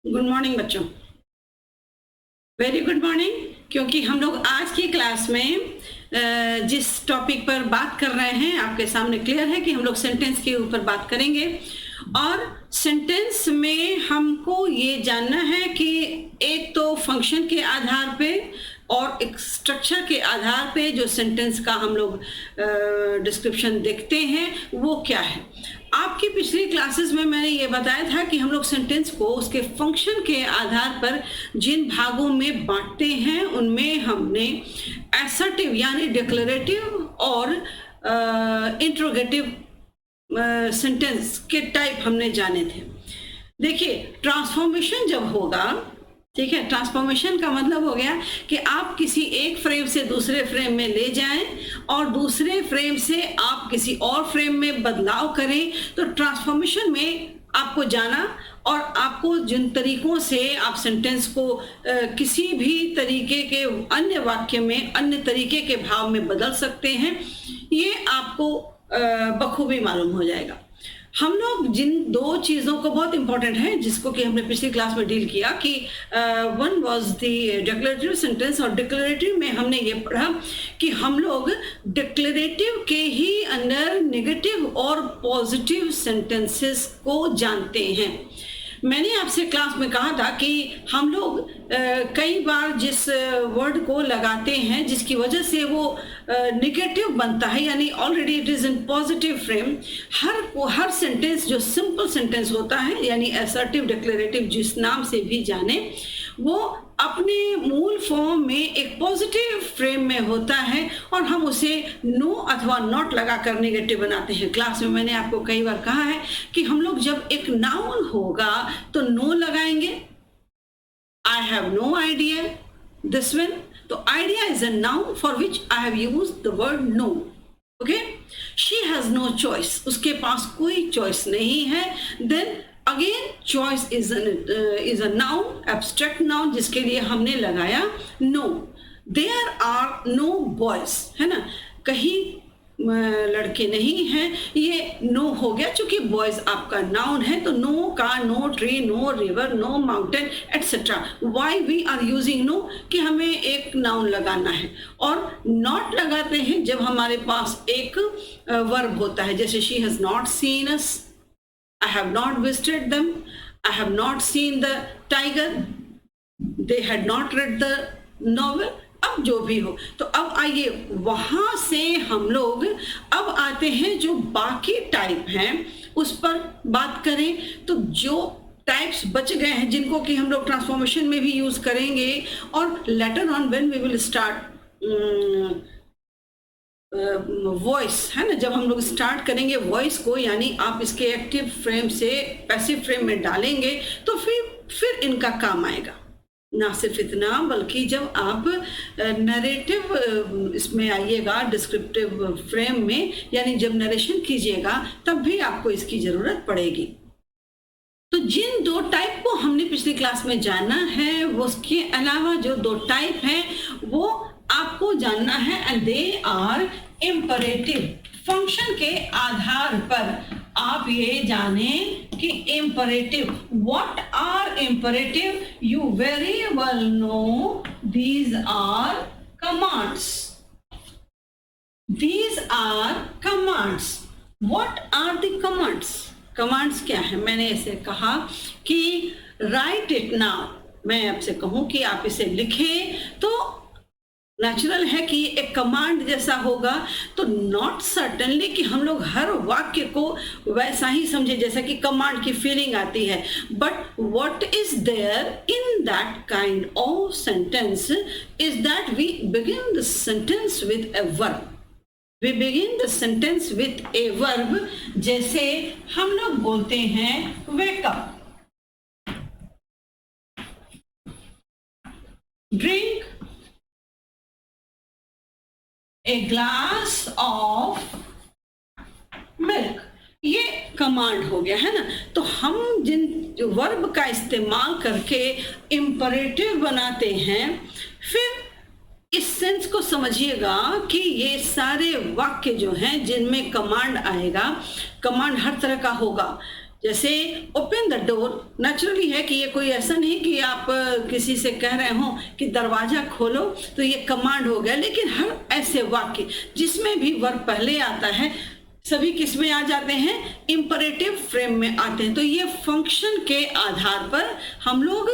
Good morning बच्चों। Very good morning. क्योंकि हम लोग आज की क्लास में जिस टॉपिक पर बात कर रहे हैं आपके सामने क्लियर है कि हम लोग सेंटेंस के ऊपर बात करेंगे। और सेंटेंस में हमको ये जानना है कि एक तो फंक्शन के आधार पे और एक स्ट्रक्चर के आधार पे जो सेंटेंस का हम लोग डिस्क्रिप्शन देखते हैं वो क्या है। आपकी पिछली क्लासेस में मैंने ये बताया था कि हम लोग सेंटेंस को उसके फंक्शन के आधार पर जिन भागों में बांटते हैं उनमें हमने असर्टिव यानी डिक्लेरेटिव और इंट्रोगेटिव सेंटेंस के टाइप हमने जाने थे। देखिए, ट्रांसफॉर्मेशन जब होगा, ठीक है, ट्रांसफॉर्मेशन का मतलब हो गया कि आप किसी एक फ्रेम से दूसरे फ्रेम में ले जाएं और दूसरे फ्रेम से आप किसी और फ्रेम में बदलाव करें। तो ट्रांसफॉर्मेशन में आपको जाना और आपको जिन तरीकों से आप सेंटेंस को किसी भी तरीके के अन्य वाक्य में अन्य तरीके के भाव में बदल सकते हैं, ये आपको बखूबी मालूम हो जाएगा। हम लोग जिन दो चीज़ों को बहुत इंपॉर्टेंट है जिसको कि हमने पिछली क्लास में डील किया कि one was the declarative sentence, और डिक्लेरेटिव में हमने ये पढ़ा कि हम लोग डिक्लेरेटिव के ही अंदर नेगेटिव और पॉजिटिव सेंटेंसेस को जानते हैं। मैंने आपसे क्लास में कहा था कि हम लोग कई बार जिस वर्ड को लगाते हैं जिसकी वजह से वो नेगेटिव बनता है, यानी already it is in positive frame, her sentence जो सिंपल सेंटेंस होता है यानी असर्टिव डिक्लेरेटिव जिस नाम से भी जाने, वो अपने मूल फॉर्म में एक पॉजिटिव फ्रेम में होता है और हम उसे नो अथवा नॉट लगाकर नेगेटिव बनाते हैं। क्लास में मैंने आपको कई बार कहा है कि हम लोग जब एक नाउन होगा तो नो लगाएंगे। I have no idea this one, तो idea is a noun for which I have used the word no. Okay, she has no choice, उसके पास कोई चॉइस नहीं है। Then again choice is a noun, abstract noun, जिसके लिए हमने लगाया no. There are no boys, है ना, कहीं लड़के नहीं हैं, ये नो हो गया। चूंकि बॉयज आपका नाउन है तो नो का no tree, no river, no mountain etcetera. Why we are using no कि हमें एक नाउन लगाना है। और नॉट लगाते हैं जब हमारे पास एक वर्ब होता है, जैसे she has not seen us, I have not visited them, I have not seen the tiger, they had not read the novel। अब जो भी हो, तो अब आइए वहां से हम लोग अब आते हैं जो बाकी टाइप हैं उस पर बात करें। तो जो टाइप्स बच गए हैं जिनको कि हम लोग ट्रांसफॉर्मेशन में भी यूज करेंगे, और later on when we will start voice, है ना, जब हम लोग स्टार्ट करेंगे वॉइस को, यानी आप इसके एक्टिव फ्रेम से पैसिव फ्रेम में डालेंगे तो फिर इनका काम आएगा। ना सिर्फ इतना बल्कि जब आप नरेटिव इसमें आइएगा, डिस्क्रिप्टिव फ्रेम में, यानी जब नरेशन कीजिएगा तब भी आपको इसकी जरूरत पड़ेगी। तो जिन दो टाइप को हमने पिछली क्लास में जाना है, वो उसके अलावा जो दो टाइप हैं वो आपको जानना है, and they are imperative. Function के आधार पर आप ये जाने कि imperative, what are imperative, you very well know these are commands, these are commands. What are the commands? Commands क्या है? मैंने ऐसे कहा कि राइट इट नाउ, मैं आपसे कहूं कि आप इसे लिखें तो नेचुरल है कि एक कमांड जैसा होगा। तो नॉट सर्टेनली कि हम लोग हर वाक्य को वैसा ही समझे जैसा कि कमांड की फीलिंग आती है, but what is there in that kind of sentence is that we begin the sentence with a verb. We begin the sentence with a verb। जैसे हम लोग बोलते हैं wake up, drink a glass of milk, ये command हो गया, है ना। तो हम जिन वर्ब का इस्तेमाल करके इम्परेटिव बनाते हैं, फिर इस सेंस को समझिएगा कि ये सारे वाक्य जो हैं जिनमें कमांड आएगा, कमांड हर तरह का होगा। जैसे ओपन द डोर, नेचुरली है कि ये कोई ऐसा नहीं कि आप किसी से कह रहे हो कि दरवाजा खोलो, तो ये कमांड हो गया। लेकिन हर ऐसे वाक्य जिसमें भी वर्ब पहले आता है, सभी किस में आ जाते हैं? इंपरेटिव फ्रेम में आते हैं। तो ये फंक्शन के आधार पर हम लोग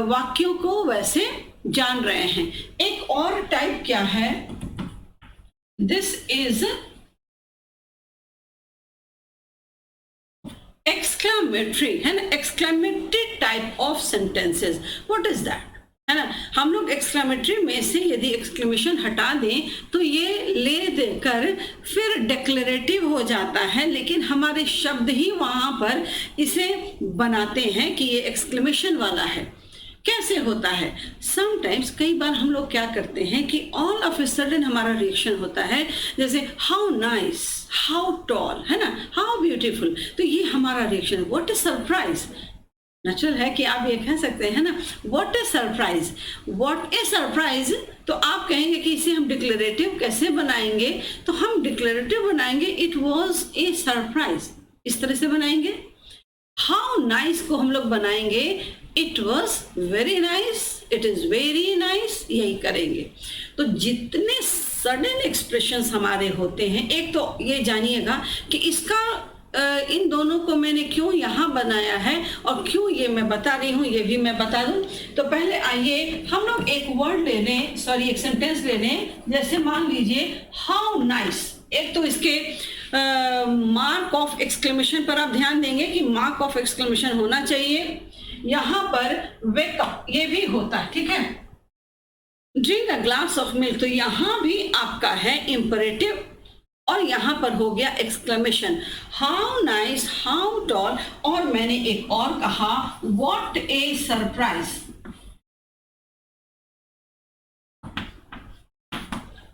वाक्यों को वैसे जान रहे हैं। एक और टाइप क्या है? दिस इज एक्सक्लेमेटरी, है ना, exclamatory type of sentences. What is that, है ना। हम लोग एक्सक्लेमेटरी में से यदि एक्सक्लेमेशन हटा दें तो ये ले देकर फिर डिक्लेरेटिव हो जाता है, लेकिन हमारे शब्द ही वहां पर इसे बनाते हैं कि ये एक्सक्लेमेशन वाला है। कैसे होता है? समटाइम्स, कई बार हम लोग क्या करते हैं कि ऑल ऑफ ए सडन हमारा रिएक्शन होता है, जैसे हाउ नाइस, हाउ टॉल, है ना, हाउ ब्यूटीफुल। तो ये हमारा रिएक्शन है। व्हाट इज सरप्राइज, नेचुरल है कि आप ये कह सकते हैं ना, what is surprise, what is surprise. तो आप कहेंगे कि इसे हम डिक्लेरेटिव कैसे बनाएंगे? तो हम डिक्लेरेटिव बनाएंगे, इट वॉज ए सरप्राइज, इस तरह से बनाएंगे। हाउ नाइस को हम लोग बनाएंगे, it was very nice, it is very nice, यही करेंगे। तो जितने सडन एक्सप्रेशंस हमारे होते हैं, एक तो ये जानिएगा कि इसका इन दोनों को मैंने क्यों यहाँ बनाया है और क्यों ये मैं बता रही हूँ, ये भी मैं बता दूं। तो पहले आइए हम लोग एक वर्ड ले लें, सॉरी एक सेंटेंस ले लें। जैसे मान लीजिए हाउ नाइस। एक तो इसके मार्क ऑफ एक्सक्लेमेशन पर आप ध्यान देंगे कि मार्क ऑफ एक्सक्लेमेशन होना चाहिए। यहाँ पर वेकअप ये भी होता है, ठीक है। Drink a glass of milk, तो यहाँ भी आपका है इंपरेटिव और यहां पर हो गया exclamation. How nice, how tall, और मैंने एक और कहा what A surprise,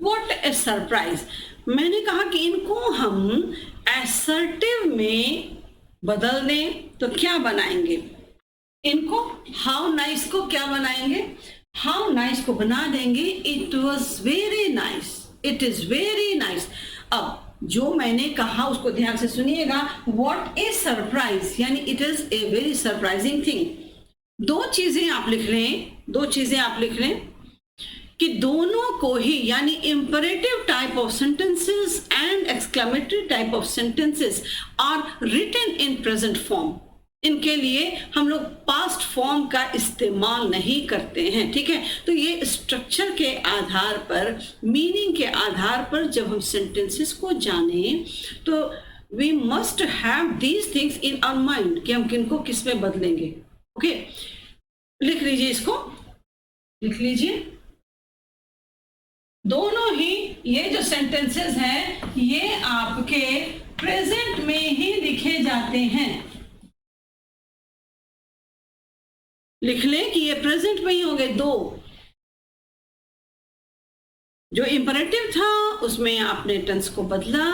what A surprise. मैंने कहा कि इनको हम एसर्टिव में बदल दें तो क्या बनाएंगे? इनको हाउ नाइस को क्या बनाएंगे? हाउ नाइस को बना देंगे it was very nice, it is very nice. अब जो मैंने कहा उसको ध्यान से सुनिएगा। व्हाट इज सरप्राइज यानी it is a very surprising thing. दो चीजें आप लिख लें, दो चीजें आप लिख लें कि दोनों को ही, यानी imperative type of sentences and exclamatory type of sentences are written in present form. इनके लिए हम लोग पास्ट फॉर्म का इस्तेमाल नहीं करते हैं, ठीक है। तो ये स्ट्रक्चर के आधार पर, मीनिंग के आधार पर जब हम सेंटेंसेस को जाने तो we must have these things in our mind कि हम किनको किस में बदलेंगे। ओके, लिख लीजिए, इसको लिख लीजिए। दोनों ही ये जो सेंटेंसेस हैं ये आपके प्रेजेंट में ही लिखे जाते हैं। लिख लें कि ये प्रेजेंट में ही होंगे। दो, जो इंपरेटिव था उसमें आपने टेंस को बदला,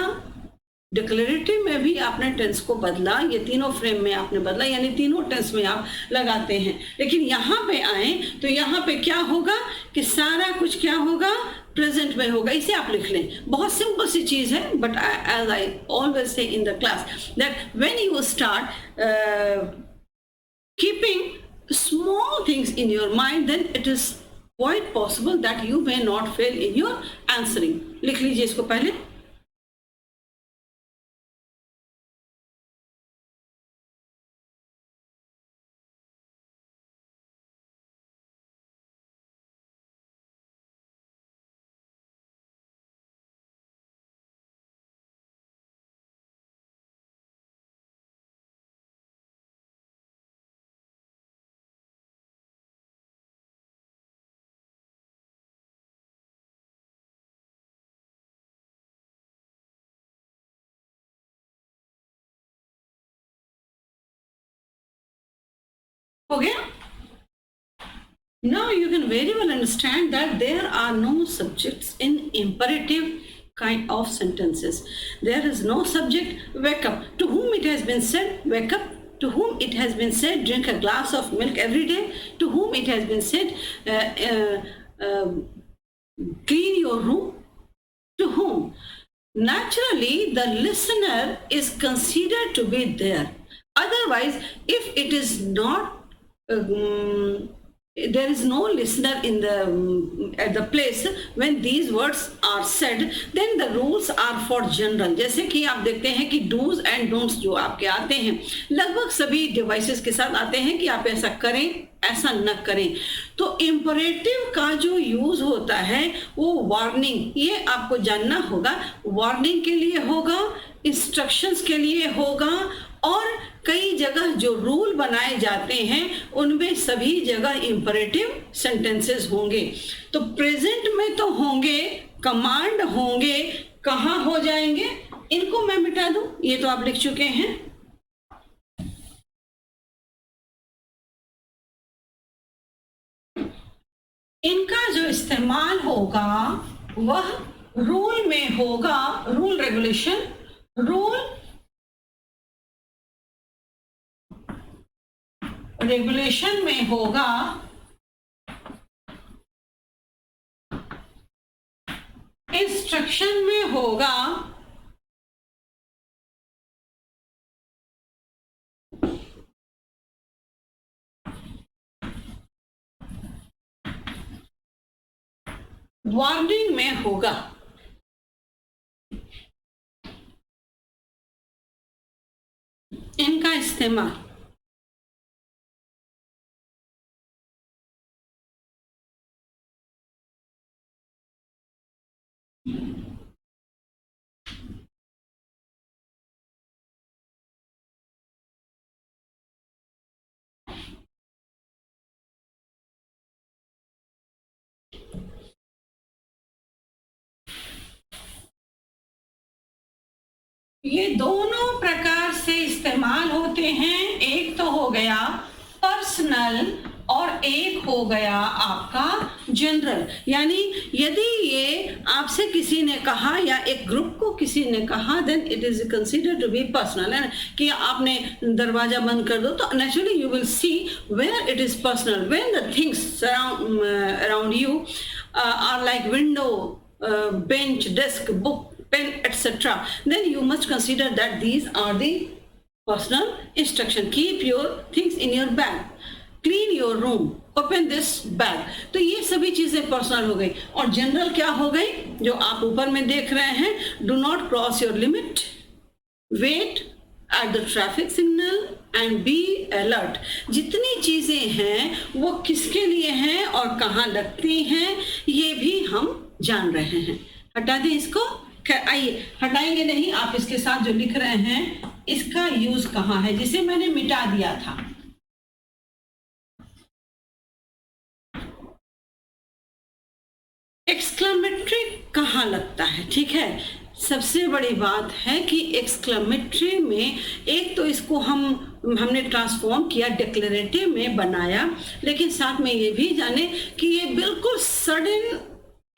डिक्लेरेटिव में भी आपने टेंस को बदला, ये तीनों फ्रेम में आपने बदला, यानी तीनों टेंस में आप लगाते हैं। लेकिन यहाँ पे आए तो यहाँ पे क्या होगा कि सारा कुछ क्या होगा? प्रेजेंट में होगा। इसे आप लिख लें, बहुत सिंपल सी चीज है, but as I always say in the class that when you start keeping small things in your mind, then it is quite possible that you may not fail in your answering. लिख लीजिए इसको पहले। हो गया? Now you can very well understand that there are no subjects in imperative kind of sentences. There is no subject, wake up. To whom it has been said, wake up. To whom it has been said, drink a glass of milk every day. To whom it has been said, clean your room. To whom? Naturally, the listener is considered to be there. Otherwise, if it is not, there is no listener in the at the place when these words are said, then the rules are for general. जैसे कि आप देखते हैं कि do's and don'ts जो आपके आते हैं, लगभग सभी डिवाइसेस के साथ आते हैं कि आप ऐसा करें, ऐसा न करें. तो इम्परेटिव का जो यूज होता है वो वार्निंग, ये आपको जानना होगा. वार्निंग के लिए होगा, इंस्ट्रक्शंस के लिए होगा, और कई जगह जो रूल बनाए जाते हैं उनमें सभी जगह इम्परेटिव सेंटेंसेस होंगे. तो प्रेजेंट में तो होंगे, कमांड होंगे, कहाँ हो जाएंगे, इनको मैं मिटा दूं, ये तो आप लिख चुके हैं. इनका जो इस्तेमाल होगा वह रूल में होगा, रूल रेगुलेशन, रूल रेगुलेशन में होगा, इंस्ट्रक्शन में होगा, वार्निंग में होगा. इनका इस्तेमाल ये दोनों प्रकार से इस्तेमाल होते हैं. एक तो हो गया पर्सनल और एक हो गया आपका जनरल. यानी यदि ये आपसे किसी ने कहा या एक ग्रुप को किसी ने कहा, then it is considered to be personal. है कि आपने दरवाजा बंद कर दो, तो naturally you will see where it is personal. When the things around you are like window, bench, desk, book, pen, etc., then you must consider that these are the personal instruction. Keep your things in your bag, clean your room, open this bag. तो ये सभी चीजें personal हो गई. और general क्या हो गई, जो आप ऊपर में देख रहे हैं, do not cross your limit, wait at the traffic signal and be alert. जितनी चीजें हैं वो किसके लिए हैं और कहाँ लगती हैं, ये भी हम जान रहे हैं. हटा दें इसको. आइए, हटाएंगे नहीं, आप इसके साथ जो लिख रहे हैं इसका यूज कहाँ है, जिसे मैंने मिटा दिया था. एक्सक्लेमेटरी कहाँ लगता है, ठीक है. सबसे बड़ी बात है कि एक्सक्लेमेटरी में एक तो इसको हमने ट्रांसफॉर्म किया, डिक्लेरेटिव में बनाया, लेकिन साथ में ये भी जाने कि ये बिल्कुल सडन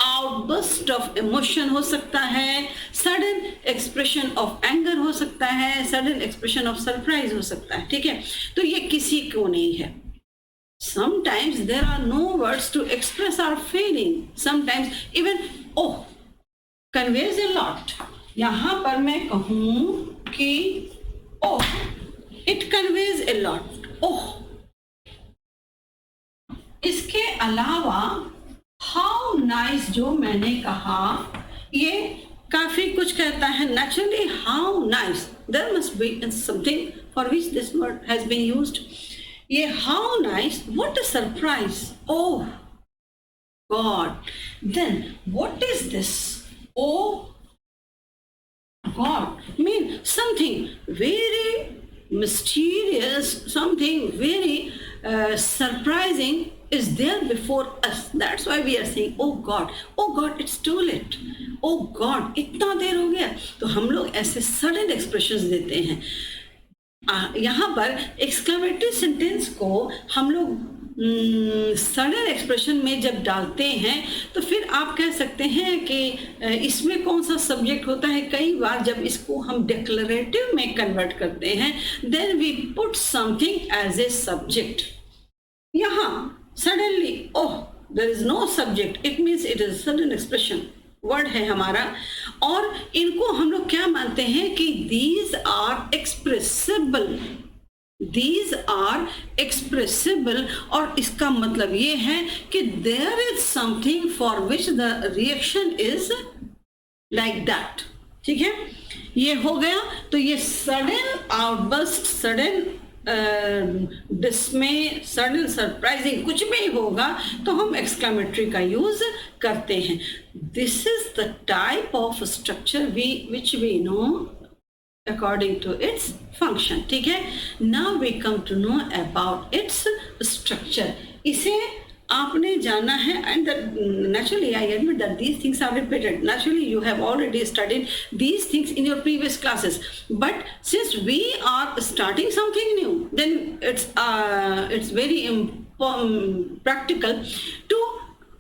आउटबर्स्ट ऑफ इमोशन हो सकता है, सडन एक्सप्रेशन ऑफ एंगर हो सकता है, सडन एक्सप्रेशन ऑफ सरप्राइज हो सकता है. ठीक है, तो ये किसी को नहीं है. Sometimes there are no words to express our feeling. Sometimes even oh conveys a lot. यहाँ पर मैं कहूँ कि oh it conveys a lot. oh इसके अलावा हाउ नाइस जो मैंने कहा, ये काफी कुछ कहता है. Naturally how nice, there must be something for which this word has been used. ये how nice, what a surprise, oh god. Then what is this, oh god mean something very mysterious, something very surprising is there before us. That's why we are saying oh God it's too late, oh God इतना देर हो गया. तो हम लोग ऐसे sudden expressions देते हैं. यहाँ पर एक्सक्लेमेटरी सेंटेंस को हम लोग सडन एक्सप्रेशन में जब डालते हैं तो फिर आप कह सकते हैं कि इसमें कौन सा सब्जेक्ट होता है. कई बार जब इसको हम डिक्लेरेटिव में कन्वर्ट करते हैं, then we put something as a subject. यहाँ suddenly oh there is no subject, it means it is sudden expression word है हमारा. और इनको हम लोग क्या मानते हैं कि these are expressible. These are expressible, और इसका मतलब ये है कि there is something for which the reaction is like that. ठीक है, ये हो गया. तो ये sudden outburst, sudden डिस्मे, sudden surprising कुछ भी होगा तो हम एक्सक्लेमेटरी का यूज करते हैं. This is the type of structure which we know according to its function. ठीक है, now we come to know about its structure. इसे आपने जाना है, and naturally I admit that these things are repeated. Naturally you have already studied these things in your previous classes, but since we are starting something new, then it's very practical to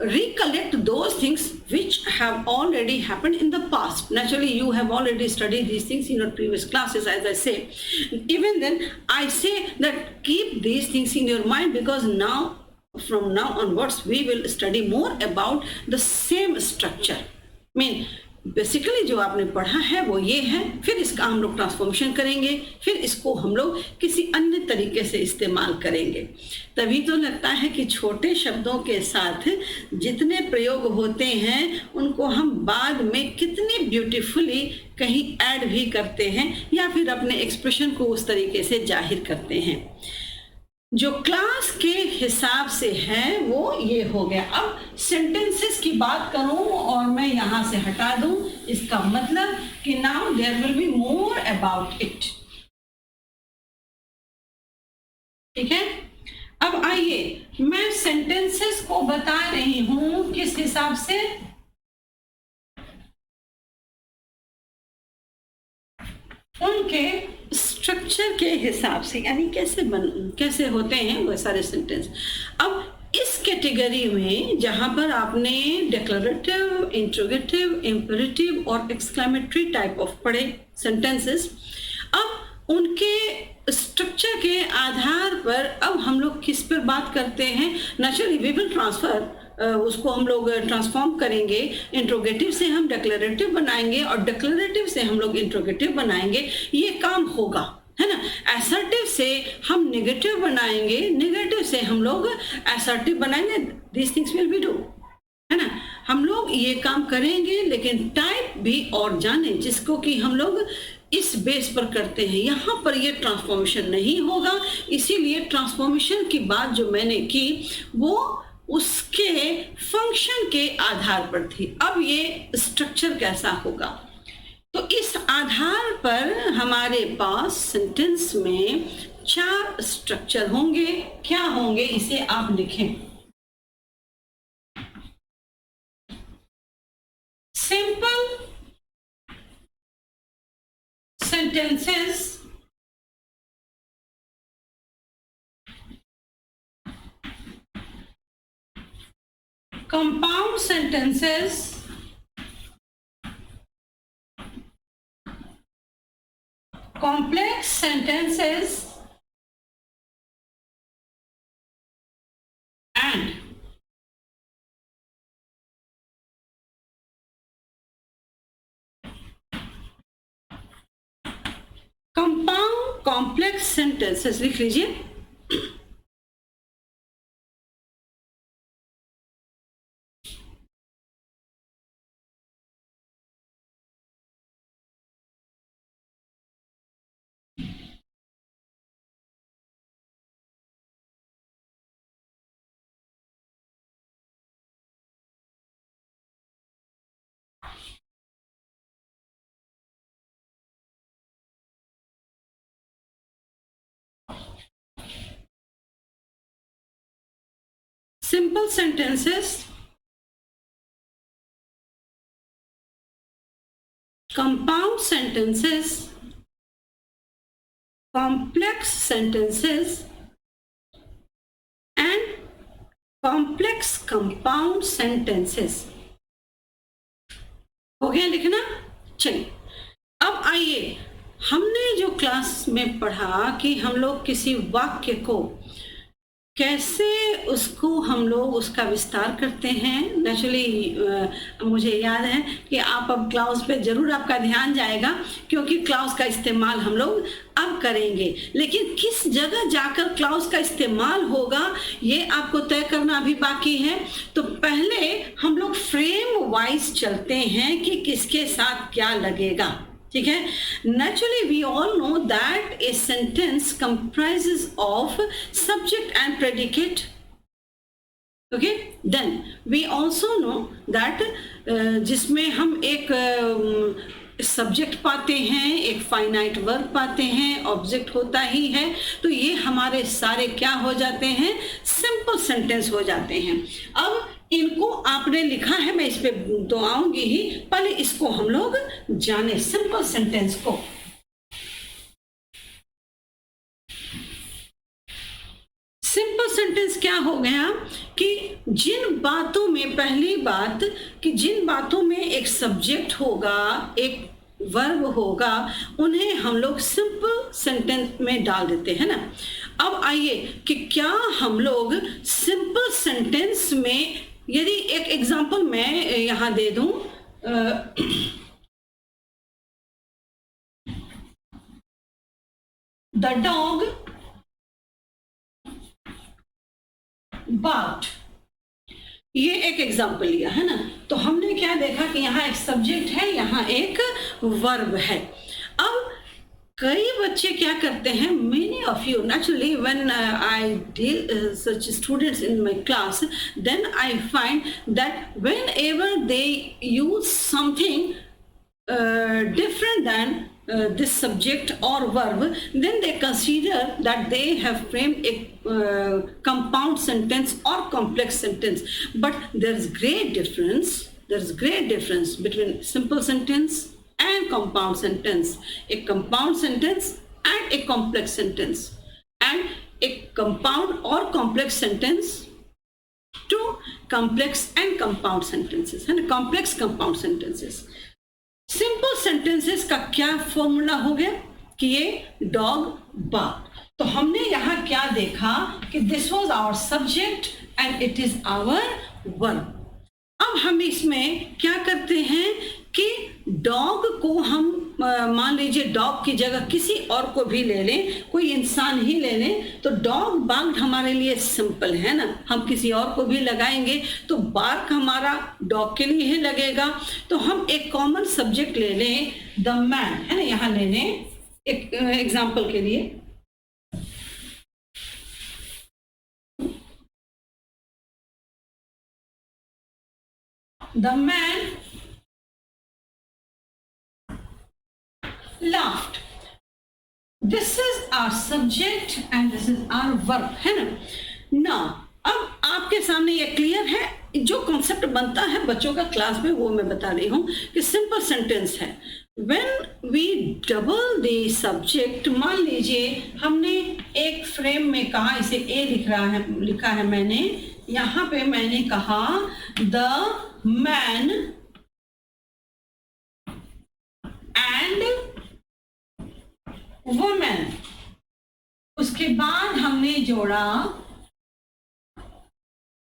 recollect those things which have already happened in the past. Naturally you have already studied these things in your previous classes, as I say. Even then I say that keep these things in your mind, because now from now onwards we will study more about the same structure. I mean basically जो आपने पढ़ा है वो ये है, फिर इसका हम लोग ट्रांसफॉर्मेशन करेंगे, फिर इसको हम लोग किसी अन्य तरीके से इस्तेमाल करेंगे. तभी तो लगता है कि छोटे शब्दों के साथ जितने प्रयोग होते हैं उनको हम बाद में कितनी ब्यूटीफुली कहीं ऐड भी करते हैं या फिर अपने एक्सप्रेशन को उस तरीके से जाहिर करते हैं. जो क्लास के हिसाब से है वो ये हो गया. अब सेंटेंसेस की बात करूं और मैं यहां से हटा दूं, इसका मतलब कि now there will be more about it. ठीक है, अब आइए मैं सेंटेंसेस को बता रही हूं किस हिसाब से. उनके स्ट्रक्चर के हिसाब से, यानी कैसे होते हैं वो सारे सेंटेंस. अब इस कैटेगरी में जहां पर आपने डिक्लेरेटिव, इंट्रोगेटिव, इंपेरेटिव और एक्सक्लेमेटरी टाइप ऑफ पढ़े सेंटेंसेस, अब उनके स्ट्रक्चर के आधार पर अब हम लोग किस पर बात करते हैं. नेचुरली वी विल ट्रांसफर, उसको हम लोग ट्रांसफॉर्म करेंगे. इंट्रोगेटिव से हम डिक्लेरेटिव बनाएंगे और डिक्लेरेटिव से हम लोग इंट्रोगेटिव बनाएंगे. ये काम होगा, है ना. असर्टिव से हम नेगेटिव बनाएंगे, नेगेटिव से हम लोग असर्टिव बनाएंगे. This things will be do, है ना. हम लोग ये काम करेंगे, लेकिन टाइप भी और जाने जिसको कि हम लोग इस बेस पर करते हैं. यहाँ पर ये ट्रांसफॉर्मेशन नहीं होगा, इसीलिए ट्रांसफॉर्मेशन की बात जो मैंने की वो उसके फंक्शन के आधार पर थी. अब ये स्ट्रक्चर कैसा होगा, तो इस आधार पर हमारे पास सेंटेंस में 4 स्ट्रक्चर होंगे. क्या होंगे इसे आप लिखें. Simple sentences, compound sentences, complex sentences, and compound complex sentences. लिख लीजिए. Simple sentences, compound sentences, complex sentences, and complex compound sentences. हो गया लिखना. चलिए अब आइए, हमने जो क्लास में पढ़ा कि हम लोग किसी वाक्य को कैसे उसको हम लोग उसका विस्तार करते हैं। नेचुरली मुझे याद है कि आप अब क्लाउज पे ज़रूर आपका ध्यान जाएगा, क्योंकि क्लाउज का इस्तेमाल हम लोग अब करेंगे, लेकिन किस जगह जाकर क्लाउज का इस्तेमाल होगा ये आपको तय करना भी बाकी है। तो पहले हम लोग फ्रेम वाइज चलते हैं कि किसके साथ क्या लगेगा, ठीक है। Naturally we all know that a sentence comprises of subject and predicate, okay। Then we also know that जिसमें हम एक सब्जेक्ट पाते हैं, एक फाइनाइट वर्ब पाते हैं, ऑब्जेक्ट होता ही है, तो ये हमारे सारे क्या हो जाते हैं, सिंपल सेंटेंस हो जाते हैं। अब इनको आपने लिखा है, मैं इस पे तो आऊंगी ही, पहले इसको हम लोग जाने सिंपल सेंटेंस को। सिंपल सेंटेंस क्या हो गया कि जिन बातों में, पहली बात कि जिन बातों में एक सब्जेक्ट होगा, एक वर्ब होगा, उन्हें हम लोग सिंपल सेंटेंस में डाल देते हैं ना। अब आइए कि क्या हम लोग सिंपल सेंटेंस में, यदि एक एग्जांपल मैं यहां दे दूं, द डॉग बार्क्ड, ये एक एग्जांपल लिया है ना। तो हमने क्या देखा कि यहाँ एक सब्जेक्ट है, यहाँ एक वर्ब है। अब कई बच्चे क्या करते हैं, many of you naturally when I deal such students in my class, then I find that whenever they use something different than this subject or verb, then they consider that they have framed a compound sentence or complex sentence. But there is great difference. There is great difference between simple sentence and compound sentence, a compound sentence and a complex sentence, and a compound or complex sentence to complex and compound sentences, and complex compound sentences. Simple sentences का क्या formula हो गया कि ये dog bark. तो हमने यहाँ क्या देखा कि this was our subject and it is our verb. अब हम इसमें क्या करते हैं कि डॉग को हम मान लीजिए डॉग की जगह किसी और को भी ले लें, कोई इंसान ही ले लें, तो डॉग बार्क हमारे लिए सिंपल है ना। हम किसी और को भी लगाएंगे तो बार्क हमारा डॉग के लिए ही लगेगा। तो हम एक कॉमन सब्जेक्ट ले लें, द मैन, है ना, यहाँ ले लें एक एग्जाम्पल के लिए। The man laughed. This is our subject and this is our verb, है ना। Now, अब आपके सामने ये क्लियर है, जो कॉन्सेप्ट बनता है बच्चों का क्लास में वो मैं बता रही हूँ कि सिंपल सेंटेंस है। When we double the subject, मान लीजिए हमने एक फ्रेम में कहा, इसे ए लिखा है मैंने, यहाँ पे मैंने कहा द मैन एंड वुमेन, उसके बाद हमने जोड़ा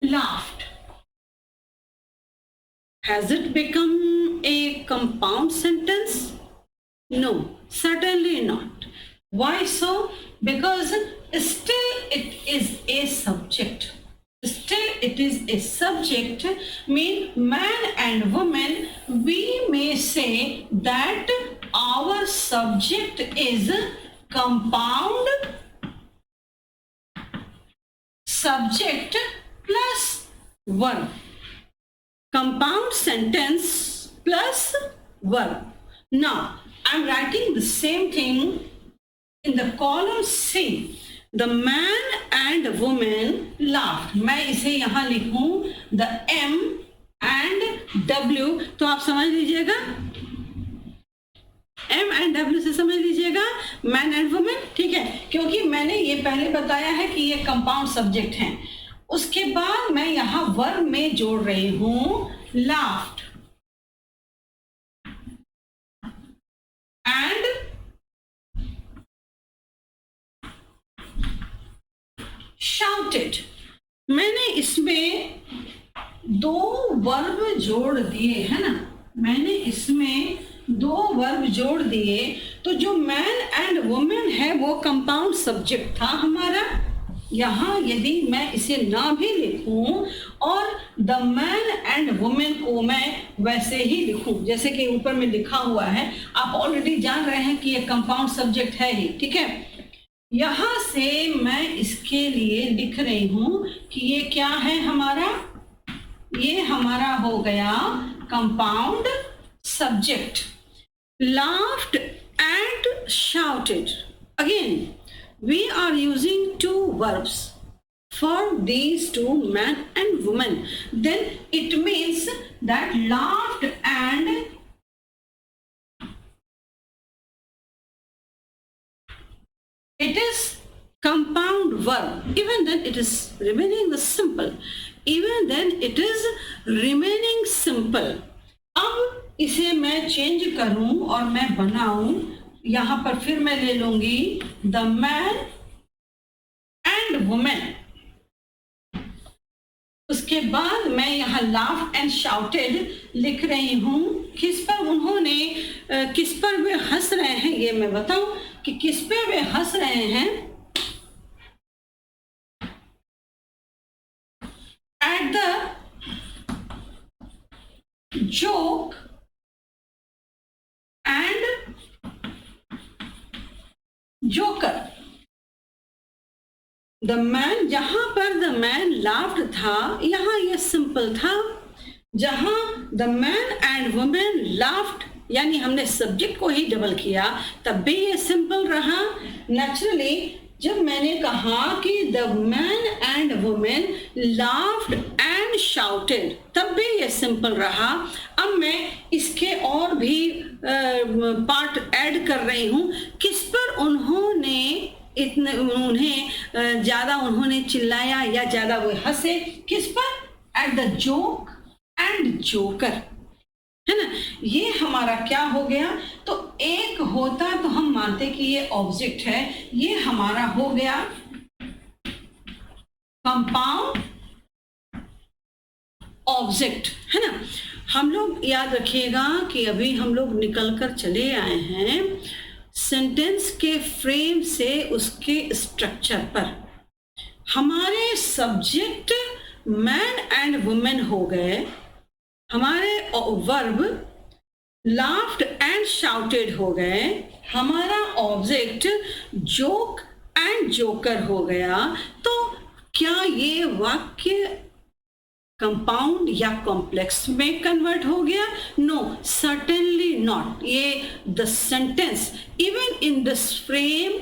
laughed. Has it become a compound sentence? No, certainly not. Why so? Because still it is a subject. Still it is a subject, mean man and woman. We may say that our subject is compound subject plus verb. Compound sentence plus verb. Now I'm writing the same thing in the column C. The man and woman laughed. मैं इसे यहाँ लिखूं the M and W, तो आप समझ लीजिएगा, M and W से समझ लीजिएगा मैन एंड वुमेन, ठीक है। क्योंकि मैंने ये पहले बताया है कि ये कंपाउंड सब्जेक्ट हैं। उसके बाद मैं यहाँ वर्ब में जोड़ रही हूँ laughed and shouted. shouted. मैंने इसमें दो वर्ब जोड़ दिए है ना, मैंने इसमें दो वर्ब जोड़ दिए, तो जो मैन एंड वुमेन है वो कंपाउंड सब्जेक्ट था हमारा। यहाँ यदि मैं इसे ना भी लिखूं और द मैन एंड वुमेन को मैं वैसे ही लिखूं जैसे कि ऊपर में लिखा हुआ है, आप ऑलरेडी जान रहे हैं कि ये कंपाउंड सब्जेक्ट है ही, ठीक है। यहां से मैं इसके लिए लिख रही हूं कि ये क्या है हमारा, ये हमारा हो गया compound subject. Laughed and shouted. Again, we are using two verbs for these two, man and woman. Then it means that laughed and it is compound verb. Even then it is remaining the simple. Even then it is remaining simple. अब इसे मैं change करूं और मैं बनाऊं, यहां पर फिर मैं ले लूंगी द मैन एंड वुमेन। उसके बाद मैं यहाँ लाफ एंड शाउटेड लिख रही हूं। किस पर उन्होंने, किस पर वे हंस रहे हैं, ये मैं बताऊं कि किस पे वे हंस रहे हैं। At the joke and joker. The man, जहां पर द मैन लाफ्ड था, यहां ये सिंपल था। जहां the man and women laughed, यानी हमने सब्जेक्ट को ही डबल किया, तब भी ये सिंपल रहा। नेचुरली जब मैंने कहा कि the man and women laughed and shouted, तब भी ये सिंपल रहा। अब मैं इसके और भी पार्ट ऐड कर रही हूं। किस पर उन्होंने इतने, उन्हें ज्यादा उन्होंने चिल्लाया या ज्यादा वो हंसे, किस पर, at the joke and joker, है ना। ये हमारा क्या हो गया, तो एक होता तो हम मानते कि ये ऑब्जेक्ट है, ये हमारा हो गया कंपाउंड ऑब्जेक्ट, है ना। हम लोग याद रखिएगा कि अभी हम लोग निकल कर चले आए हैं सेंटेंस के फ्रेम से उसके स्ट्रक्चर पर। हमारे सब्जेक्ट मैन एंड वुमेन हो गए, हमारे वर्ब लाफ्ड एंड शाउटेड हो गए, हमारा ऑब्जेक्ट जोक एंड जोकर हो गया। तो क्या ये वाक्य कंपाउंड या कॉम्प्लेक्स में कन्वर्ट हो गया? No, certainly not. ये the sentence even in this frame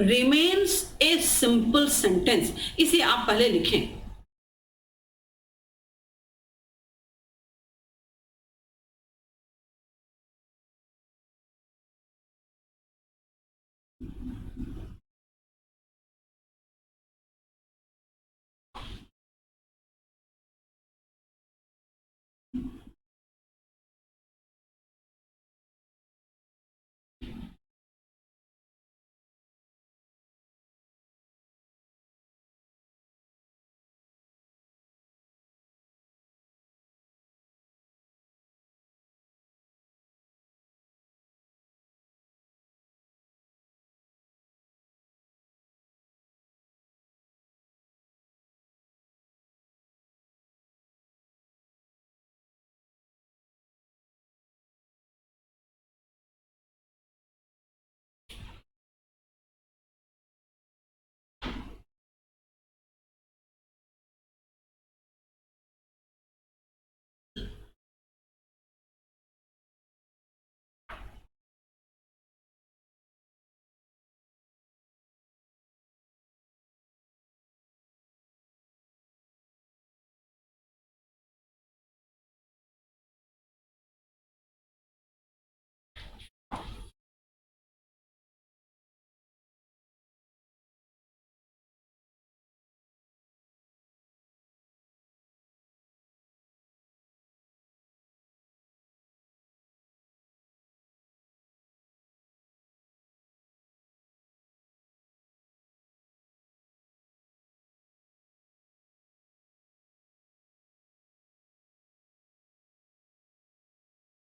remains a simple sentence. इसे आप पहले लिखें।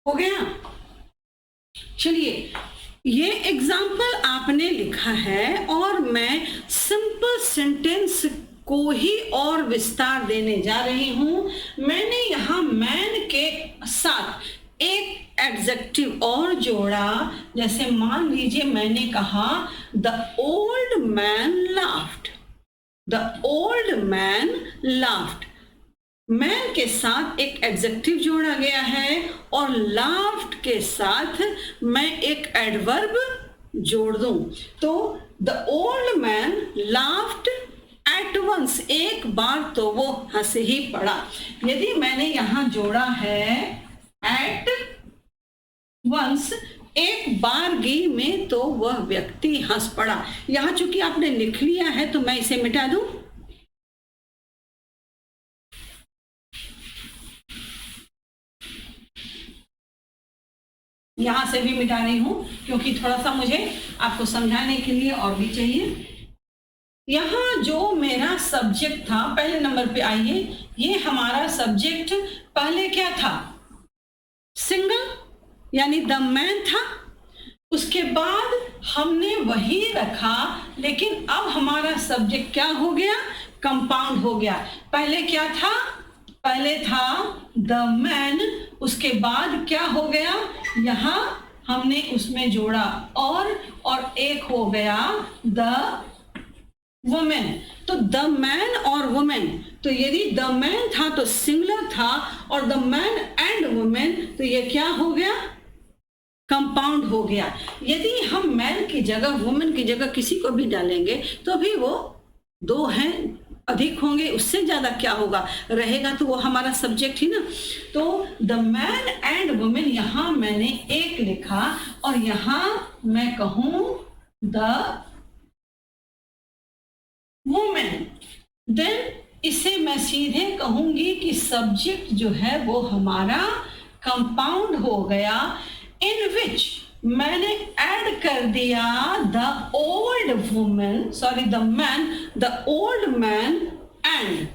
हो गया। चलिए, ये एग्जाम्पल आपने लिखा है और मैं सिंपल सेंटेंस को ही और विस्तार देने जा रही हूं। मैंने यहाँ मैन के साथ एक एडजेक्टिव और जोड़ा। जैसे मान लीजिए मैंने कहा the old man laughed, the old man laughed. Man के साथ एक एडजेक्टिव जोड़ा गया है और लाफ्ड के साथ मैं एक एडवर्ब जोड़ दूं तो the old man laughed at once, एक बार तो वो हंस ही पड़ा। यदि मैंने यहां जोड़ा है एट वंस, एक बारगी में, तो वह व्यक्ति हंस पड़ा। यहां चूंकि आपने लिख लिया है तो मैं इसे मिटा दूं। यहां से भी मिटा रही हूं क्योंकि थोड़ा सा मुझे आपको समझाने के लिए और भी चाहिए। यहां जो मेरा सब्जेक्ट था, पहले नंबर पे आइए, ये हमारा सब्जेक्ट पहले क्या था? सिंगल यानी द मैन था। उसके बाद हमने वही रखा, लेकिन अब हमारा सब्जेक्ट क्या हो गया? कंपाउंड हो गया। पहले क्या था? पहले था द मैन, उसके बाद क्या हो गया? यहां हमने उसमें जोड़ा और एक हो गया द वुमेन। तो द मैन और वुमेन, तो यदि द मैन था तो सिंगुलर था और द मैन एंड वुमेन, तो ये क्या हो गया? कंपाउंड हो गया। यदि हम मैन की जगह वुमेन की जगह किसी को भी डालेंगे तो भी वो दो हैं, अधिक होंगे, उससे ज्यादा क्या होगा रहेगा, तो वो हमारा सब्जेक्ट ही ना। तो द मैन एंड वुमेन, यहां मैंने एक लिखा और यहां मैं कहूं द वुमेन, देन इसे मैं सीधे कहूंगी कि सब्जेक्ट जो है वो हमारा कंपाउंड हो गया, इन विच मैंने ऐड कर दिया the old women, sorry the man, the old man and.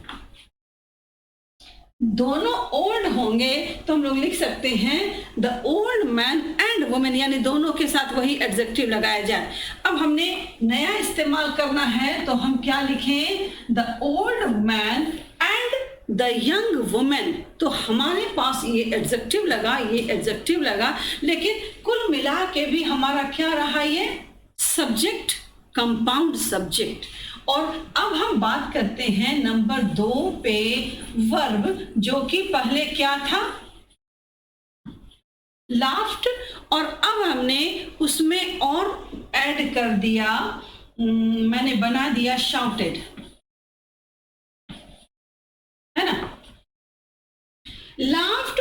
दोनों ओल्ड होंगे तो हम लोग लिख सकते हैं the old man and women, यानी दोनों के साथ वही एडजेक्टिव लगाया जाए। अब हमने नया इस्तेमाल करना है तो हम क्या लिखें? The old man and the young women. तो हमारे पास ये एडजेक्टिव लगा, ये एडजेक्टिव लगा, लेकिन कुल मिला के भी हमारा क्या रहा? ये सब्जेक्ट, कंपाउंड सब्जेक्ट। और अब हम बात करते हैं नंबर 2 पे, वर्ब, जो कि पहले क्या था? लाफ्ट, और अब हमने उसमें और ऐड कर दिया, मैंने बना दिया शाउटेड, है ना? Laughed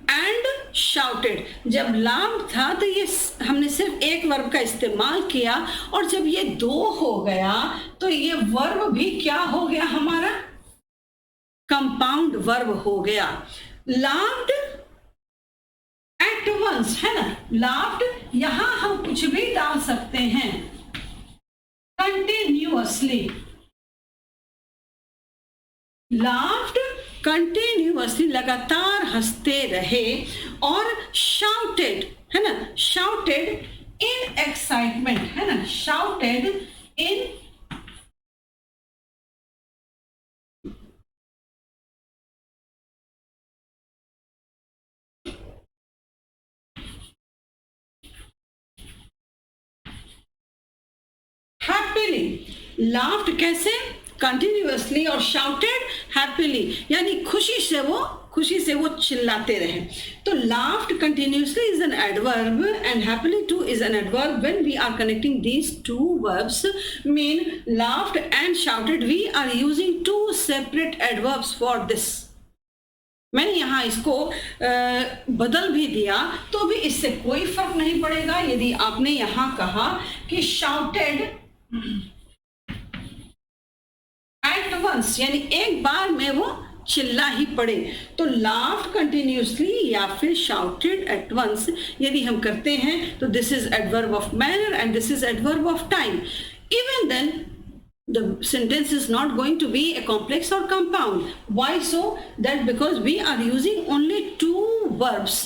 and shouted. जब लाफ्ड था तो ये हमने सिर्फ एक वर्ब का इस्तेमाल किया, और जब ये 2 हो गया तो ये वर्ब भी क्या हो गया हमारा? कंपाउंड वर्ब हो गया। लाफ्ड एट वंस, है ना? लाफ्ड, यहां हम कुछ भी डाल सकते हैं, कंटिन्यूअसली, लाफ्ड कंटिन्यूअसली, लगातार हंसते रहे, और शाउटेड, है ना? शाउटेड इन एक्साइटमेंट, है ना? Shouted in happily. लाफ्ड कैसे? कंटिन्यूअसली, और शाउटेड हैप्पीली, यानी खुशी से वो चिल्लाते रहे। तो laughed continuously is an adverb and happily too is an adverb. When we are connecting these two verbs, mean laughed and shouted, we are using two separate adverbs for this. मैंने यहाँ इसको बदल भी दिया तो भी इससे कोई फर्क नहीं पड़ेगा। यदि आपने यहाँ कहा कि शाउटेड एट वंस, यानी एक बार में वो चिल्ला ही पड़े, तो लाफ्ड कंटिन्यूअसली या फिर शाउटेड एट वंस यदि हम करते हैं तो this is adverb of manner and this is adverb of time. Even then the sentence is not going to be a complex or compound. Why so? That because we are using only two verbs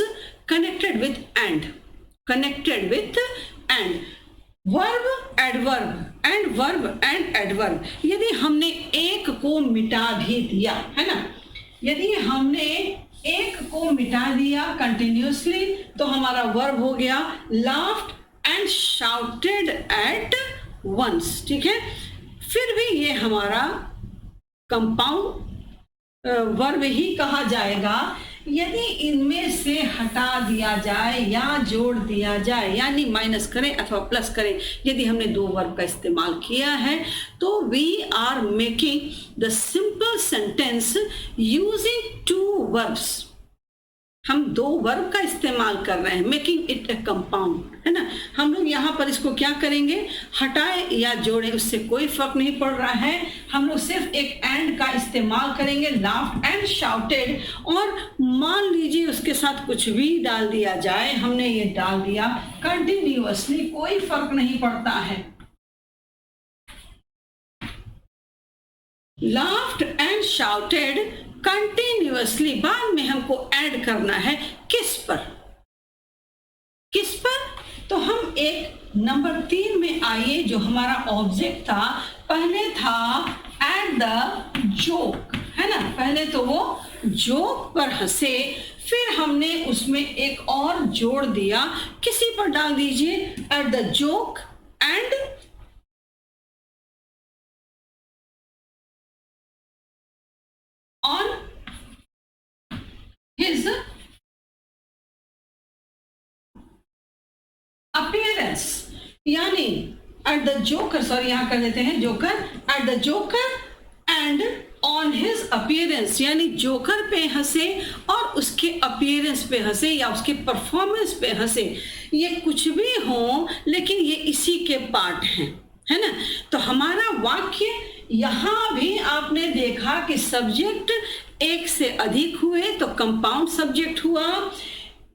connected with and, connected with and, verb adverb and verb and adverb. यदि हमने एक को मिटा भी दिया है ना, यदि हमने एक को मिटा दिया कंटिन्यूसली तो हमारा वर्ब हो गया laughed and shouted at once। ठीक है, फिर भी ये हमारा कंपाउंड वर्ब ही कहा जाएगा यदि इनमें से हटा दिया जाए या जोड़ दिया जाए, यानी माइनस करें अथवा प्लस करें। यदि हमने दो वर्ब का इस्तेमाल किया है तो we are making the simple sentence using two verbs. हम दो वर्ब का इस्तेमाल कर रहे हैं, मेकिंग इट ए कंपाउंड, है ना। हम लोग यहाँ पर इसको क्या करेंगे, हटाए या जोड़े उससे कोई फर्क नहीं पड़ रहा है। हम लोग सिर्फ एक एंड का इस्तेमाल करेंगे, लाफ्ड एंड शाउटेड, और मान लीजिए उसके साथ कुछ भी डाल दिया जाए, हमने ये डाल दिया कंटिन्यूअसली, कोई फर्क नहीं पड़ता है। लाफ्ड एंड शाउटेड कंटिन्यूअसली, बाद में हमको ऐड करना है किस पर, किस पर, तो हम एक नंबर 3 में आइए, जो हमारा ऑब्जेक्ट था, पहले था एट द जोक, है ना। पहले तो वो जोक पर हंसे, फिर हमने उसमें एक और जोड़ दिया, किसी पर डाल दीजिए, at the joke and on his appearance, यानी एट द जोकर, सॉरी यहां कर देते हैं joker, at the joker and on his appearance, यानी जोकर पे हंसे और उसके अपीयरेंस पे हंसे या उसके परफॉर्मेंस पे हंसे। ये कुछ भी हो लेकिन ये इसी के पार्ट हैं, है ना। तो हमारा वाक्य यहां भी आपने देखा कि सब्जेक्ट एक से अधिक हुए तो कंपाउंड सब्जेक्ट हुआ,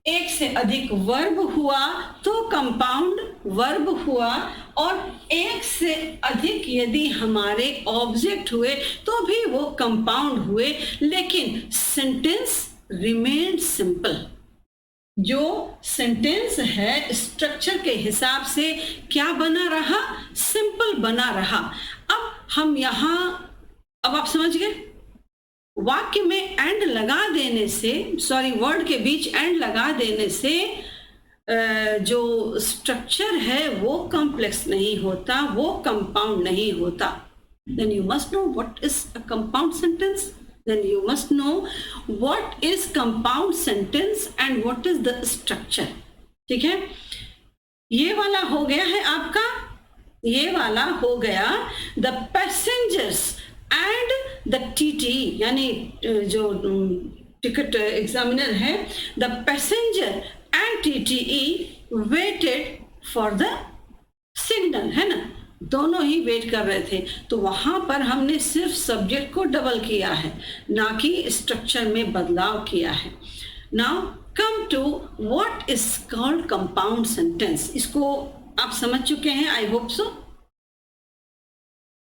एक से अधिक वर्ब हुआ तो कंपाउंड वर्ब हुआ, और एक से अधिक यदि हमारे ऑब्जेक्ट हुए तो भी वो कंपाउंड हुए, लेकिन सेंटेंस रिमेन सिंपल। जो सेंटेंस है स्ट्रक्चर के हिसाब से क्या बना रहा, सिंपल बना रहा। अब हम यहां, अब आप समझ गए, वाक्य में एंड लगा देने से, सॉरी वर्ड के बीच एंड लगा देने से जो स्ट्रक्चर है वो कॉम्प्लेक्स नहीं होता, वो कंपाउंड नहीं होता। Then you must know what is a compound sentence, then you must know what is compound sentence and what is the structure। ठीक है, ये वाला हो गया है आपका, ये वाला हो गया the passengers and the TT, यानी जो टिकट एग्जामिनर है, the passenger and TTE waited for the signal, है ना, दोनों ही वेट कर रहे थे। तो वहां पर हमने सिर्फ सब्जेक्ट को डबल किया है, ना कि स्ट्रक्चर में बदलाव किया है। Now come to what is called compound sentence. इसको आप समझ चुके हैं, आई होप सो,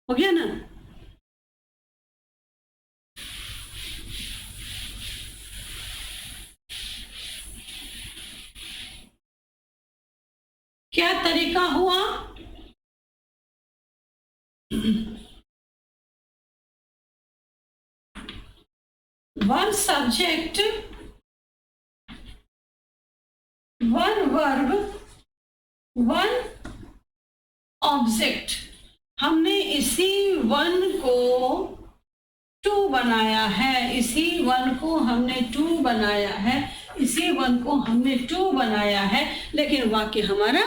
हो गया ना। क्या तरीका हुआ, one subject, one verb, one object। हमने इसी वन को टू बनाया है, इसी वन को हमने टू बनाया है, इसी वन को हमने टू बनाया है, लेकिन वाक्य हमारा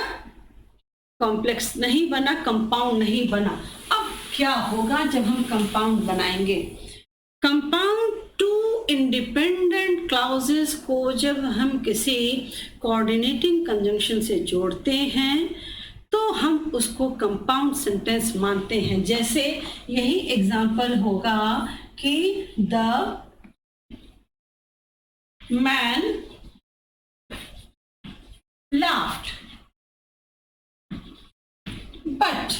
कॉम्प्लेक्स नहीं बना, कंपाउंड नहीं बना। अब क्या होगा जब हम कंपाउंड बनाएंगे, कंपाउंड टू इंडिपेंडेंट क्लॉजेस को जब हम किसी कोऑर्डिनेटिंग कंजंक्शन से जोड़ते हैं तो हम उसको कंपाउंड सेंटेंस मानते हैं। जैसे यही एग्जांपल होगा कि the man laughed but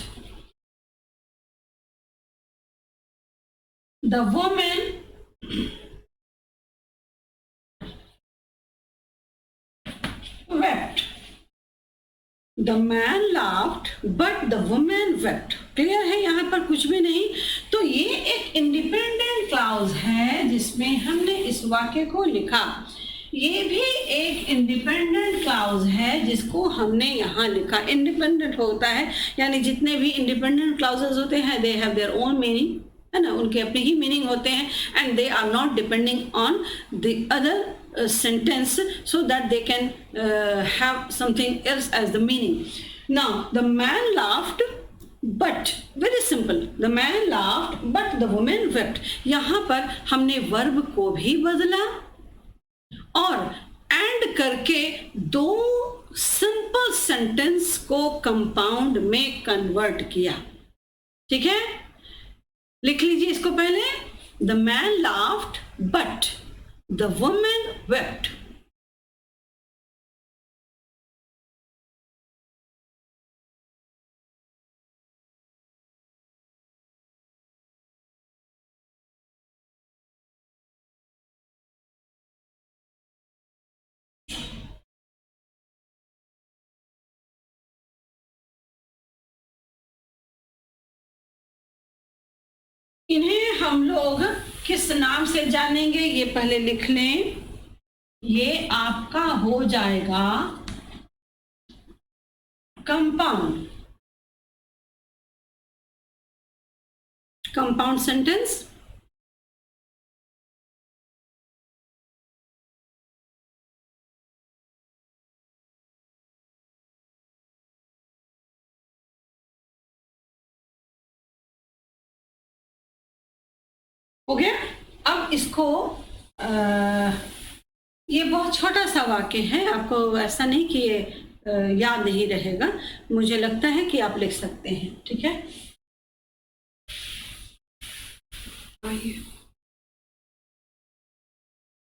the woman the man laughed but the women wept. Clear है, यहाँ पर कुछ भी नहीं। तो ये एक इंडिपेंडेंट क्लाउज है जिसमें हमने इस वाक्य को लिखा। ये भी एक इंडिपेंडेंट क्लाउज है जिसको हमने यहाँ लिखा। इंडिपेंडेंट होता है यानी जितने भी इंडिपेंडेंट क्लाउजेस होते हैं they have their own meaning, है ना, उनके अपने ही मीनिंग होते हैं, and they are not depending on the other sentence so that they can have something else as the meaning. Now the man laughed but, very simple, the man laughed but the woman wept. यहाँ पर हमने verb को भी बदला और and करके दो simple sentence को कंपाउंड में कन्वर्ट किया। ठीक है, लिख लीजिए इसको पहले। The man laughed but the woman wept. इन्हें हम लोग किस नाम से जानेंगे ये पहले लिख लें। ये आपका हो जाएगा कंपाउंड, कंपाउंड सेंटेंस। हो गया। अब इसको ये बहुत छोटा सा वाक्य है, आपको ऐसा नहीं कि ये याद नहीं रहेगा, मुझे लगता है कि आप लिख सकते हैं। ठीक है,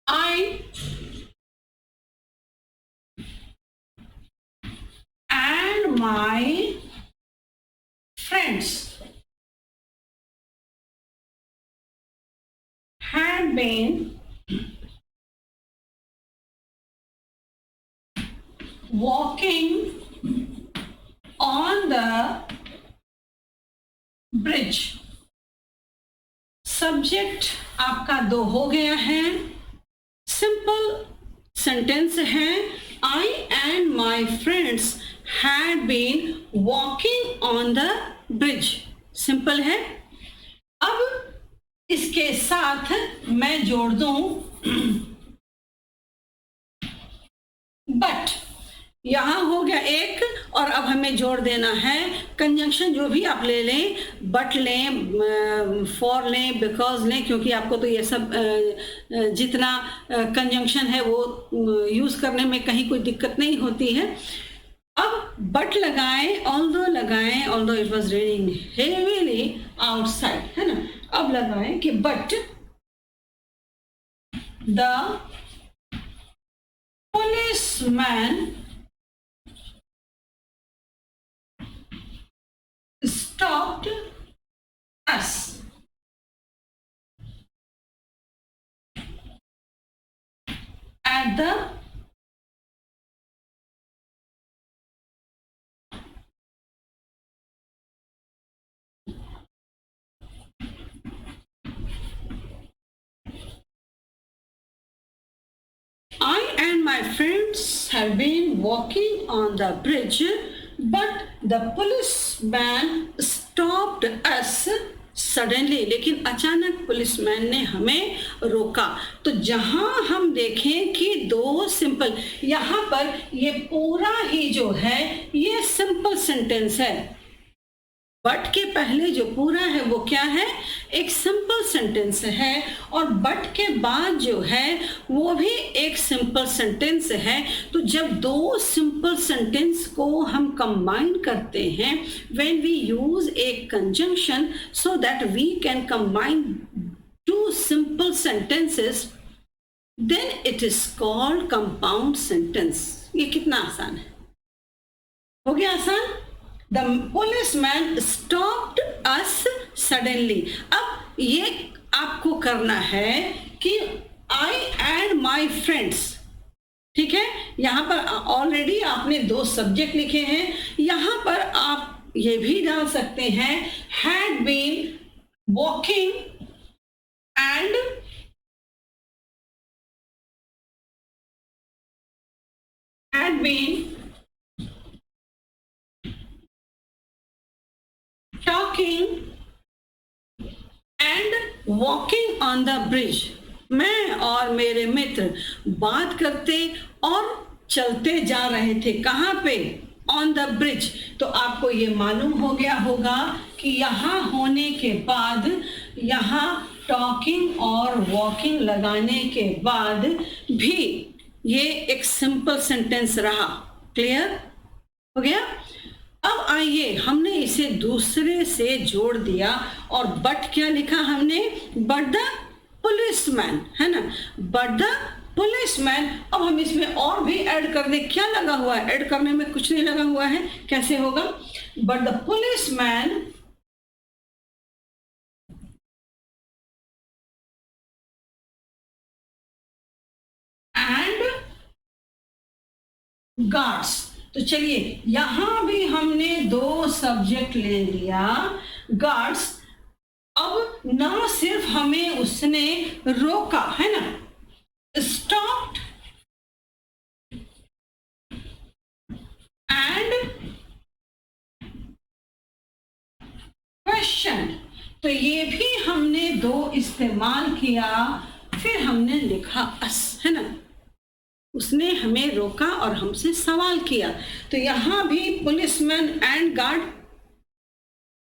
I and my friends had been walking on the bridge. Subject आपका 2 हो गया है, सिंपल सेंटेंस है। I and my friends had been walking on the bridge. Simple है। अब इसके साथ मैं जोड़ दूं बट, यहां हो गया एक, और अब हमें जोड़ देना है कंजंक्शन। जो भी आप ले लें, बट लें, फॉर लें, बिकॉज लें, क्योंकि आपको तो ये सब जितना कंजंक्शन है वो यूज करने में कहीं कोई दिक्कत नहीं होती है। अब बट लगाएं, ऑल्दो लगाएं, although it was raining heavily outside, है ना। अब लगाएं कि but the policeman stopped us at the I and my friends have been walking on the bridge, but the policeman stopped us suddenly. लेकिन अचानक policeman ने हमें रोका। तो जहां हम देखें कि 2 सिंपल, यहाँ पर ये पूरा ही जो है ये सिंपल सेंटेंस है। बट के पहले जो पूरा है वो क्या है, एक सिंपल सेंटेंस है, और बट के बाद जो है वो भी एक सिंपल सेंटेंस है। तो जब 2 सिंपल सेंटेंस को हम कंबाइन करते हैं, when we use a conjunction so that we can combine 2 simple sentences, then it is called compound sentence. ये कितना आसान है, हो गया आसान। The policeman stopped us suddenly. अब ये आपको करना है कि I and my friends, ठीक है, यहाँ पर ऑलरेडी आपने 2 सब्जेक्ट लिखे हैं, यहाँ पर आप ये भी डाल सकते हैं had been walking and had been talking and walking on the bridge. मैं और मेरे मित्र बात करते और चलते जा रहे थे। कहाँ पे? On the bridge. तो आपको ये मालूम हो गया होगा कि यहाँ होने के बाद, यहाँ टॉकिंग और वॉकिंग लगाने के बाद भी ये एक सिंपल सेंटेंस रहा। क्लियर हो गया? अब आइए, हमने इसे दूसरे से जोड़ दिया और बट क्या लिखा हमने? बट द पुलिसमैन, है ना? But the policeman. अब हम इसमें और भी ऐड कर दें। क्या लगा हुआ है? ऐड करने में कुछ नहीं लगा हुआ है। कैसे होगा? But the policeman and guards. तो चलिए, यहां भी हमने 2 सब्जेक्ट ले लिया, गार्ड्स। अब ना सिर्फ हमें उसने रोका, है ना, स्टॉप्ड एंड क्वेश्चन। तो ये भी हमने 2 इस्तेमाल किया। फिर हमने लिखा अस, है ना, उसने हमें रोका और हमसे सवाल किया। तो यहां भी policeman and guard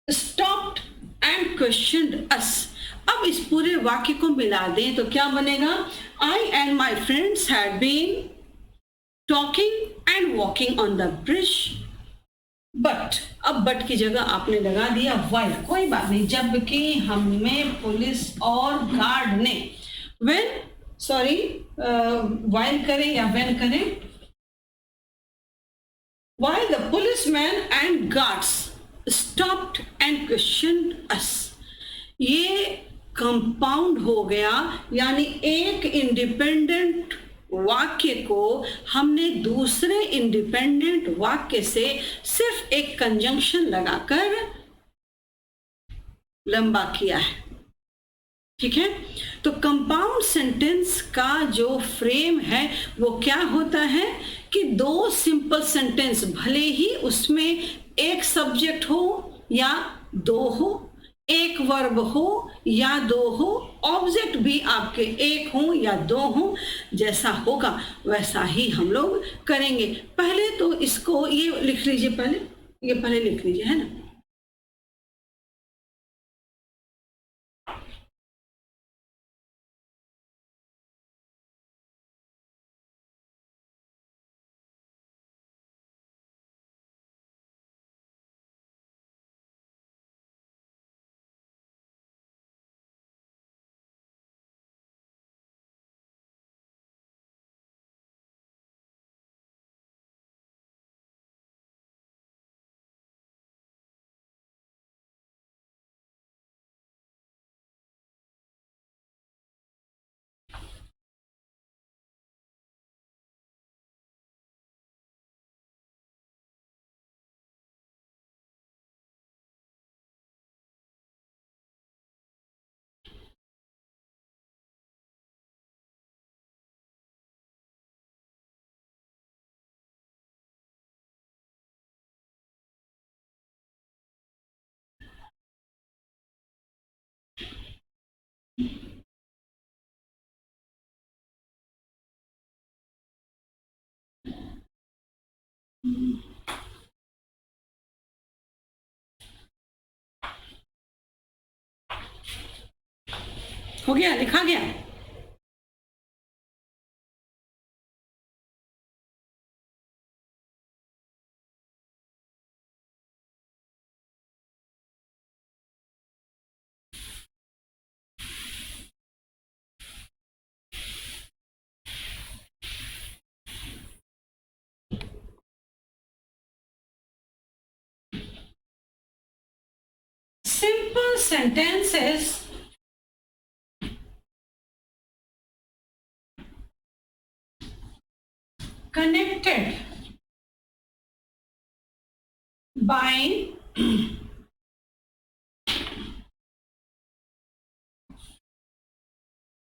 stopped and questioned us. अब इस पूरे वाक्य को मिला दें तो क्या बनेगा? I and my friends had been talking and walking on the bridge. But, अब बट की जगह आपने लगा दिया वाइल। कोई बात नहीं, जबकि हमें पुलिस और गार्ड ने व्हेन, सॉरी, वाइल करें या व्हेन करें? While the policemen and guards stopped and questioned us. ये कंपाउंड हो गया, यानी एक इंडिपेंडेंट वाक्य को हमने दूसरे इंडिपेंडेंट वाक्य से सिर्फ एक कंजंक्शन लगाकर लंबा किया है। ठीक है, तो कंपाउंड सेंटेंस का जो फ्रेम है वो क्या होता है कि 2 सिंपल सेंटेंस, भले ही उसमें एक सब्जेक्ट हो या 2 हो, एक वर्ब हो या 2 हो, ऑब्जेक्ट भी आपके एक हो या 2 हो, जैसा होगा वैसा ही हम लोग करेंगे। पहले तो इसको ये लिख लीजिए, पहले लिख लीजिए, है ना। हो गया, लिखा गया। Simple sentences बाय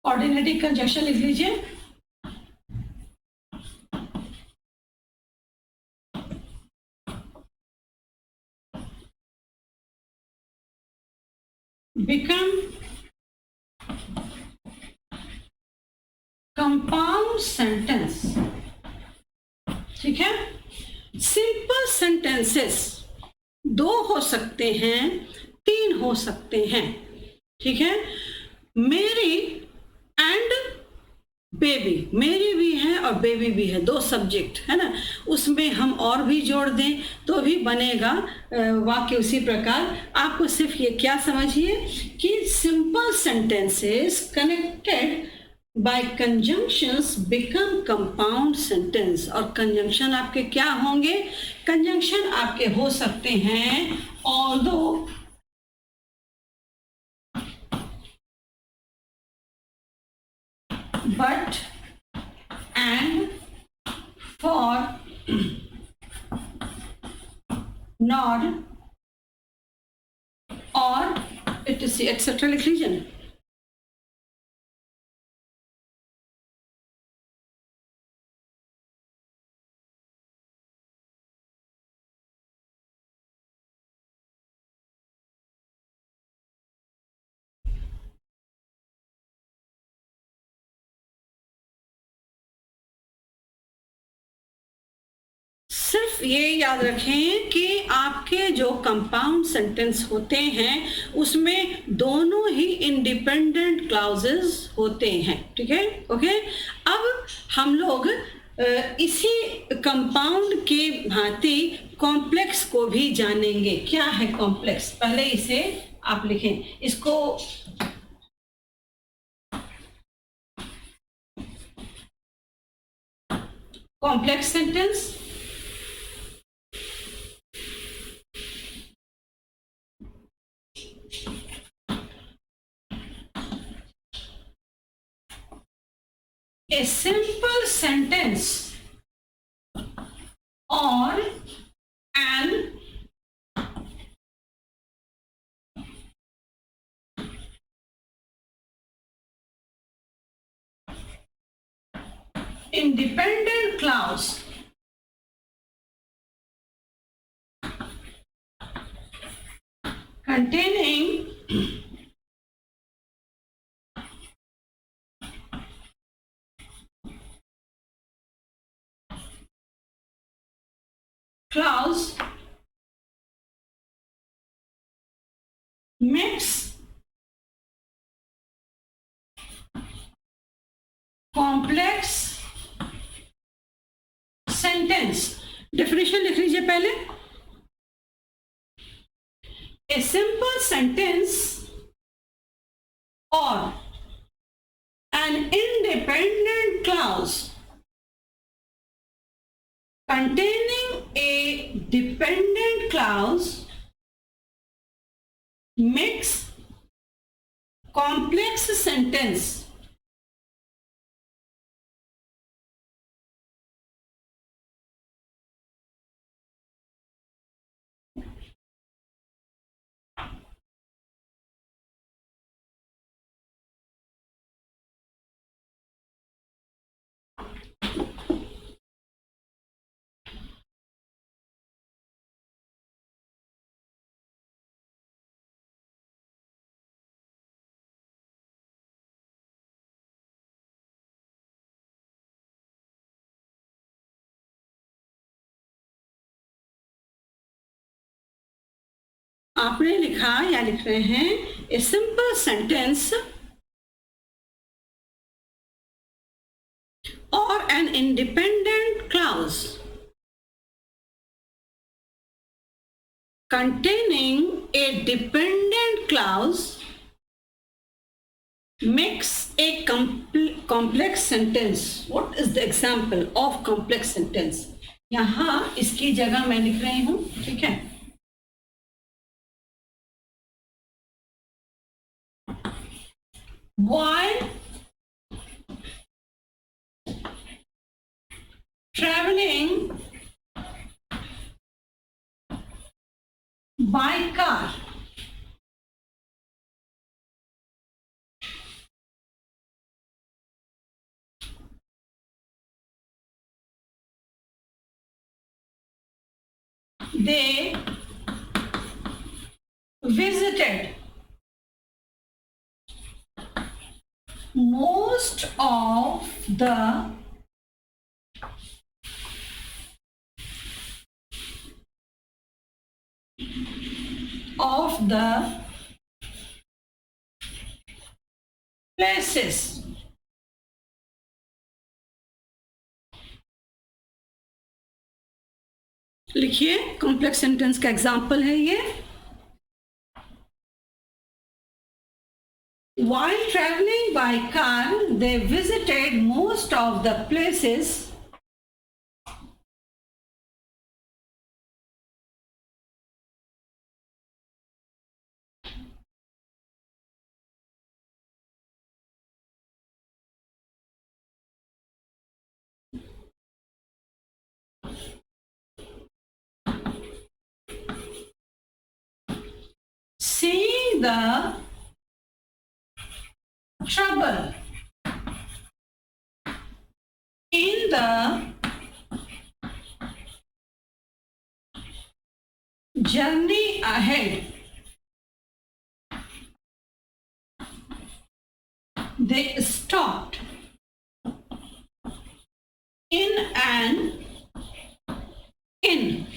ऑर्डिनेटिव कंजक्शन लिख लीजिए। become compound sentence. ठीक है, सिंपल सेंटेंसेस 2 हो सकते हैं, 3 हो सकते हैं। ठीक है, मेरी एंड बेबी, मेरी भी है और बेबी भी है, 2 सब्जेक्ट है ना, उसमें हम और भी जोड़ दें तो भी बनेगा वाक्य उसी प्रकार। आपको सिर्फ ये क्या समझिए कि simple sentences connected by conjunctions become compound sentence. और कंजंक्शन आपके क्या होंगे? कंजंक्शन आपके हो सकते हैं although, but, and, for, nor, और etc etc लिख लीजिए। सिर्फ ये याद रखें कि आपके जो कंपाउंड सेंटेंस होते हैं उसमें दोनों ही इंडिपेंडेंट क्लॉजेस होते हैं। ठीक है, ओके। अब हम लोग इसी कंपाउंड के भांति कॉम्प्लेक्स को भी जानेंगे। क्या है कॉम्प्लेक्स? पहले इसे आप लिखें, इसको complex sentence a simple sentence or an independent clause containing clause makes complex sentence। definition लिख लीजिए पहले। a simple sentence or an independent clause containing a dependent clause makes complex sentence। आपने लिखा या लिख रहे हैं ए simple sentence or an independent clause containing a dependent clause makes a complex sentence। What is the example of complex sentence? यहां इसकी जगह मैं लिख रही हूं। ठीक है, while traveling by car. They visited most of the places. लिखिए, कॉम्प्लेक्स सेंटेंस का एग्जाम्पल है ये। While traveling by car, they visited most of the places seeing the trouble in the journey ahead. They stopped in an inn.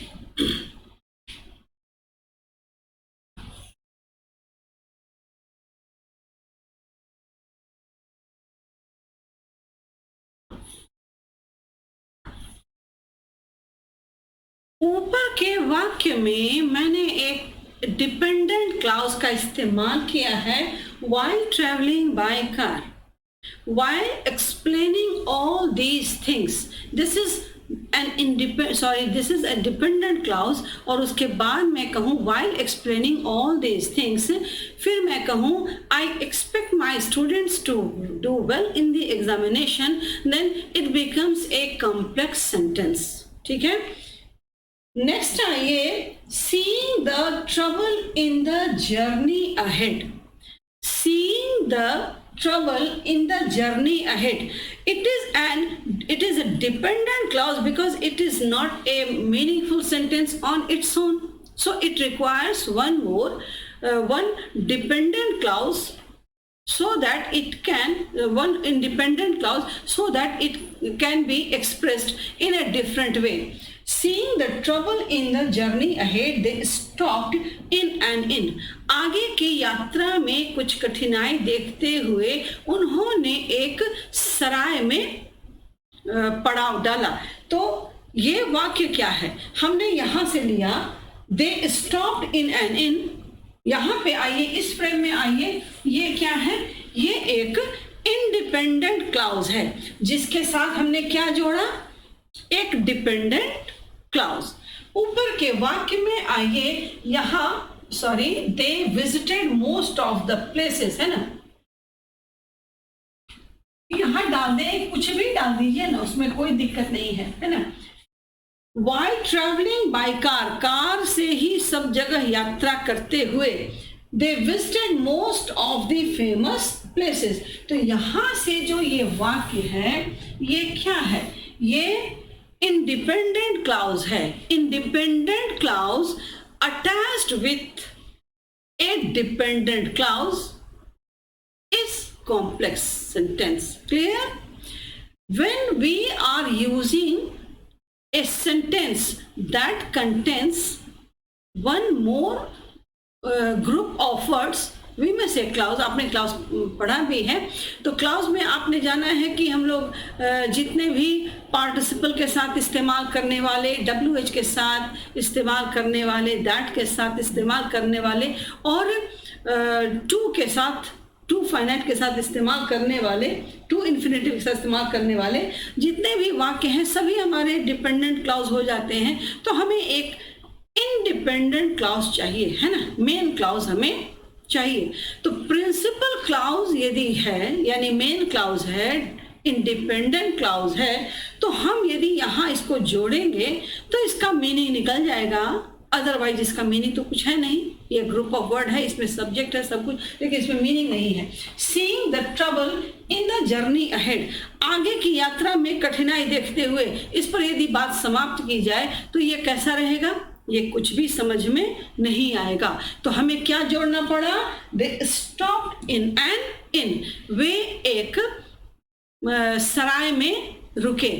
ऊपर के वाक्य में मैंने एक डिपेंडेंट क्लॉज का इस्तेमाल किया है while traveling by car. While explaining all these things, this is a dependent clause और उसके बाद मैं कहूँ while explaining all these things, फिर मैं कहूँ I expect my students to do well in the examination, then it becomes a complex sentence. ठीक है? नेक्स्ट आइए, seeing the trouble in the journey ahead. Seeing the trouble in the journey ahead. It is a dependent clause because it is not a meaningful sentence on its own. So it requires one dependent clause so that it can one independent clause so that it can be expressed in a different way. Seeing the trouble in the journey ahead, they stopped in an inn. आगे की यात्रा में कुछ कठिनाई देखते हुए उन्होंने एक सराय में पड़ाव डाला। तो ये वाक्य क्या है? हमने यहाँ से लिया they stopped in an inn. यहाँ पे आइए, इस फ्रेम में आइए, ये क्या है? ये एक इंडिपेंडेंट क्लाउज है जिसके साथ हमने क्या जोड़ा? एक डिपेंडेंट क्लाउज। ऊपर के वाक्य में आइए, यहाँ they visited most of the places, है ना? यहाँ डाल दें, कुछ भी डाल दीजिए ना, उसमें कोई दिक्कत नहीं है ना? While traveling by car, car से ही सब जगह यात्रा करते हुए they visited most of the famous places. तो यहाँ से जो ये वाक्य है, ये क्या है? ये independent clause है। Independent clause attached with a dependent clause is complex sentence. Clear? When we are using a sentence that contains one more group of words, we may say clause. आपने clause पढ़ा भी है, तो clause में आपने जाना है कि हम लोग जितने भी participle के साथ इस्तेमाल करने वाले, WH के साथ इस्तेमाल करने वाले, that के साथ इस्तेमाल करने वाले और to के साथ, टू फाइनाइट के साथ इस्तेमाल करने वाले, टू इन्फिनेटिव के साथ इस्तेमाल करने वाले जितने भी वाक्य हैं सभी हमारे डिपेंडेंट क्लाउज हो जाते हैं। तो हमें एक इंडिपेंडेंट क्लाउज चाहिए, है ना? मेन क्लाउज हमें चाहिए। तो प्रिंसिपल क्लाउज यदि है, यानी मेन क्लाउज है, इंडिपेंडेंट क्लाउज है, तो हम यदि यहाँ इसको जोड़ेंगे तो इसका मीनिंग निकल जाएगा अदरवाइज इसका मीनिंग तो कुछ है नहीं, ये ग्रुप ऑफ वर्ड है, इसमें सब्जेक्ट है सब कुछ, लेकिन इसमें मीनिंग नहीं है। Seeing the trouble in the journey ahead, आगे की यात्रा में कठिनाई देखते हुए, इस पर यदि बात समाप्त की जाए तो ये कैसा रहेगा, ये कुछ भी समझ में नहीं आएगा। तो हमें क्या जोड़ना पड़ा, दे स्टॉप्ड इन एन इन, वे एक सराय में रुके।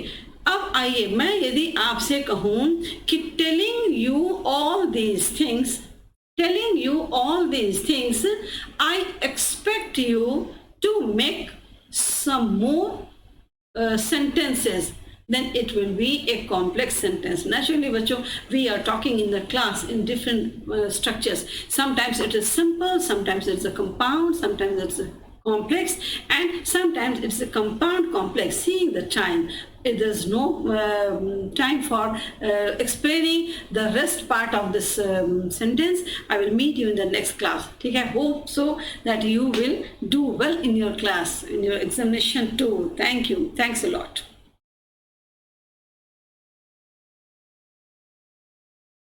अब आइए मैं यदि आपसे कहूं कि telling you all these things, I expect you to make some more sentences, then it will be a complex sentence. Naturally bachcho, we are talking in the class in different structures. Sometimes it is simple, sometimes it's a compound, sometimes it's a complex, and sometimes it's a compound complex. Seeing the time, there's no time for explaining the rest part of this sentence. I will meet you in the next class. Okay, I hope so that you will do well in your class, in your examination too. Thank you. Thanks a lot.